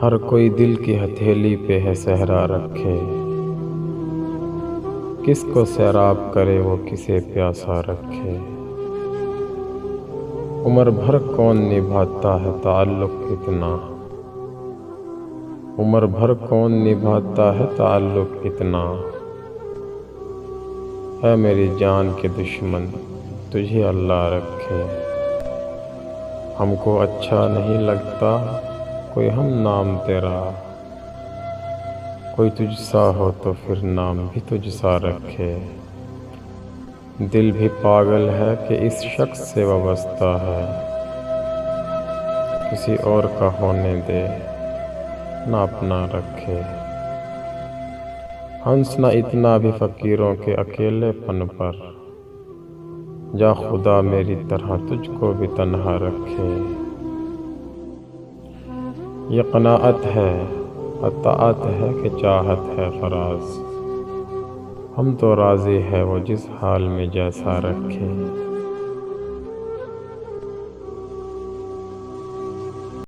ہر کوئی دل کی ہتھیلی پہ ہے صحرا رکھے، کس کو سیراب کرے وہ کسے پیاسا رکھے۔ عمر بھر کون نبھاتا ہے تعلق اتنا، عمر بھر کون نبھاتا ہے تعلق اتنا۔ اے میری جان کے دشمن تجھے اللہ رکھے، ہم کو اچھا نہیں لگتا کوئی ہم نام تیرا، کوئی تجھ سا ہو تو پھر نام بھی تجھ سا رکھے۔ دل بھی پاگل ہے کہ اس شخص سے وابستہ ہے، کسی اور کا ہونے دے نہ اپنا رکھے۔ ہنسنا اتنا بھی فقیروں کے اکیلے پن پر، جا خدا میری طرح تجھ کو بھی تنہا رکھے۔ یہ قناعت ہے اطاعت ہے کہ چاہت ہے فراز، ہم تو راضی ہے وہ جس حال میں جیسا رکھے۔